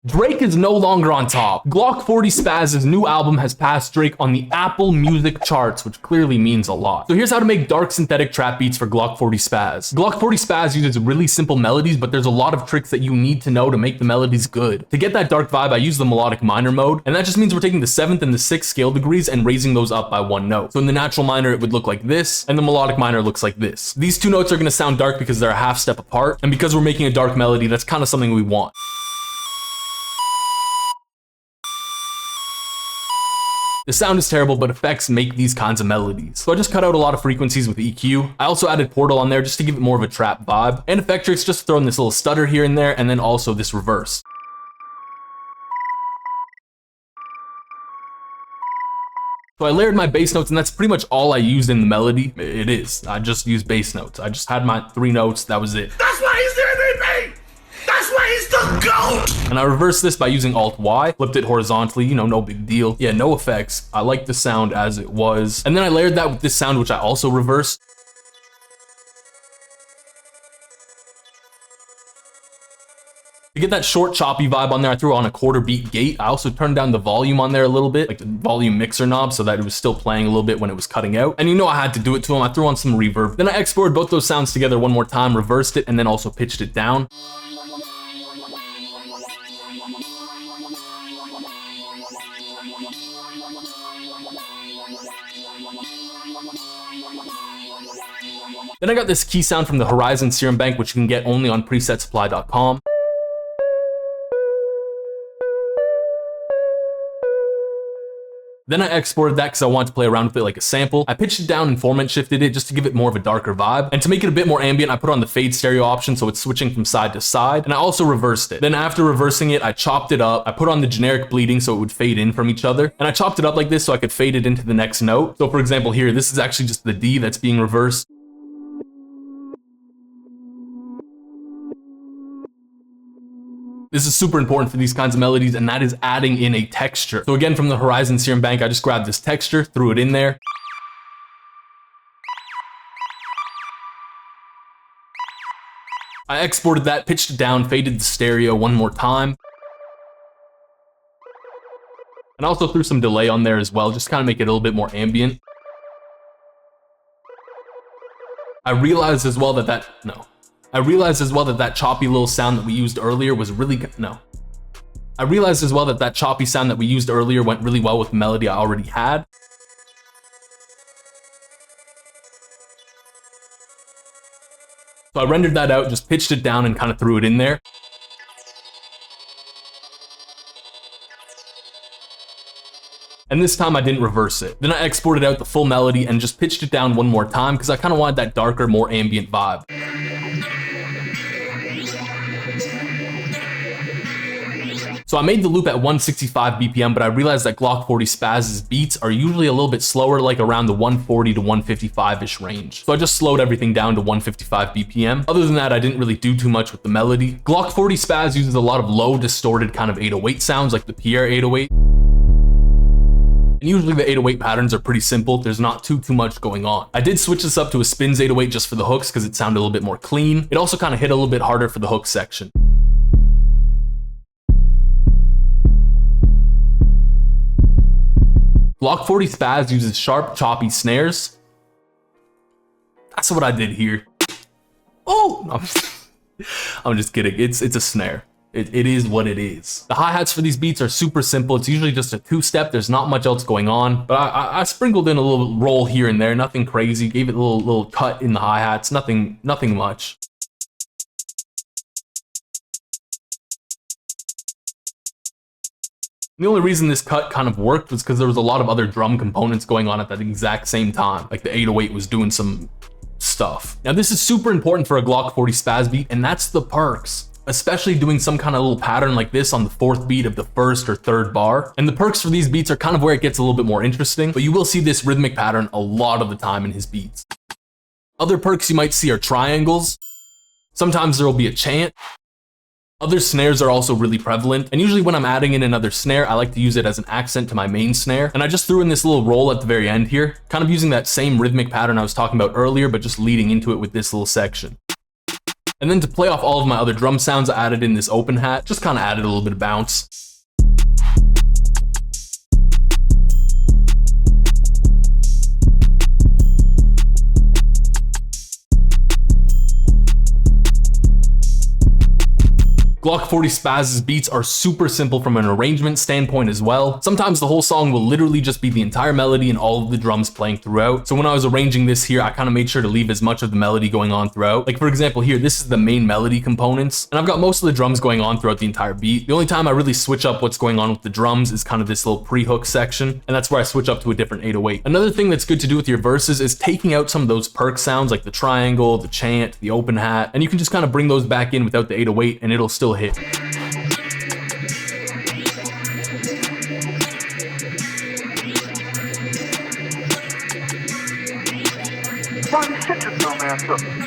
Drake is no longer on top. Glokk40Spaz's new album has passed Drake on the Apple Music charts, which clearly means a lot. So here's how to make dark synthetic trap beats for Glokk40Spaz. Glokk40Spaz uses really simple melodies, but there's a lot of tricks that you need to know to make the melodies good. To get that dark vibe, I use the melodic minor mode, and that just means we're taking the 7th and the 6th scale degrees and raising those up by one note. So in the natural minor, it would look like this, and the melodic minor looks like this. These two notes are gonna sound dark because they're a half step apart, and because we're making a dark melody, that's kind of something we want. The sound is terrible, but effects make these kinds of melodies. So I just cut out a lot of frequencies with EQ. I also added Portal on there just to give it more of a trap vibe. And Effectrix just throwing this little stutter here and there, and then also this reverse. So I layered my bass notes, and that's pretty much all I used in the melody. It is. I just used bass notes. I just had my 3 notes, that was it. That's why he's the MVP! That's why he's the GOAT! And I reversed this by using Alt-Y, flipped it horizontally, you know, no big deal. Yeah, no effects. I like the sound as it was. And then I layered that with this sound, which I also reversed. To get that short choppy vibe on there, I threw on a 1/4 beat gate. I also turned down the volume on there a little bit, like the volume mixer knob, so that it was still playing a little bit when it was cutting out. And you know I had to do it to them. I threw on some reverb. Then I exported both those sounds together one more time, reversed it, and then also pitched it down. Then I got this key sound from the Horizon Serum Bank, which you can get only on presetsupply.com. Then I exported that because I wanted to play around with it like a sample. I pitched it down and formant shifted it just to give it more of a darker vibe. And to make it a bit more ambient, I put on the fade stereo option so it's switching from side to side. And I also reversed it. Then after reversing it, I chopped it up. I put on the generic bleeding so it would fade in from each other. And I chopped it up like this so I could fade it into the next note. So for example here, this is actually just the D that's being reversed. This is super important for these kinds of melodies, and that is adding in a texture. So again, from the Horizon Serum Bank, I just grabbed this texture, threw it in there. I exported that, pitched it down, faded the stereo one more time. And I also threw some delay on there as well, just to kind of make it a little bit more ambient. I realized as well that that choppy little sound that we used earlier was really good. I realized as well that that choppy sound that we used earlier went really well with the melody I already had. So I rendered that out, just pitched it down and kind of threw it in there. And this time I didn't reverse it. Then I exported out the full melody and just pitched it down one more time because I kind of wanted that darker, more ambient vibe. So I made the loop at 165 BPM, but I realized that Glokk40Spaz's beats are usually a little bit slower, like around the 140 to 155-ish range. So I just slowed everything down to 155 BPM. Other than that, I didn't really do too much with the melody. Glokk40Spaz uses a lot of low, distorted kind of 808 sounds, like the Pierre 808. And usually the 808 patterns are pretty simple. There's not too much going on. I did switch this up to a Spins 808 just for the hooks because it sounded a little bit more clean. It also kind of hit a little bit harder for the hook section. Glokk40Spaz uses sharp, choppy snares. That's what I did here. Oh, no, I'm just kidding. It's a snare. It is what it is. The hi-hats for these beats are super simple. It's usually just a 2-step. There's not much else going on, but I sprinkled in a little roll here and there, nothing crazy. Gave it a little cut in the hi-hats, nothing much. The only reason this cut kind of worked was because there was a lot of other drum components going on at that exact same time. Like the 808 was doing some stuff. Now this is super important for a Glokk40Spaz beat, and that's the perks. Especially doing some kind of little pattern like this on the 4th beat of the 1st or 3rd bar. And the perks for these beats are kind of where it gets a little bit more interesting, but you will see this rhythmic pattern a lot of the time in his beats. Other perks you might see are triangles. Sometimes there will be a chant. Other snares are also really prevalent, and usually when I'm adding in another snare, I like to use it as an accent to my main snare. And I just threw in this little roll at the very end here, kind of using that same rhythmic pattern I was talking about earlier, but just leading into it with this little section. And then to play off all of my other drum sounds, I added in this open hat, just kind of added a little bit of bounce. Glokk40Spaz's beats are super simple from an arrangement standpoint as well. Sometimes the whole song will literally just be the entire melody and all of the drums playing throughout. So when I was arranging this here, I kind of made sure to leave as much of the melody going on throughout. Like for example here, this is the main melody components, and I've got most of the drums going on throughout the entire beat. The only time I really switch up what's going on with the drums is kind of this little pre-hook section, and that's where I switch up to a different 808. Another thing that's good to do with your verses is taking out some of those perk sounds like the triangle, the chant, the open hat, and you can just kind of bring those back in without the 808 and it'll still hit. Ronnie, shut your dumb ass up.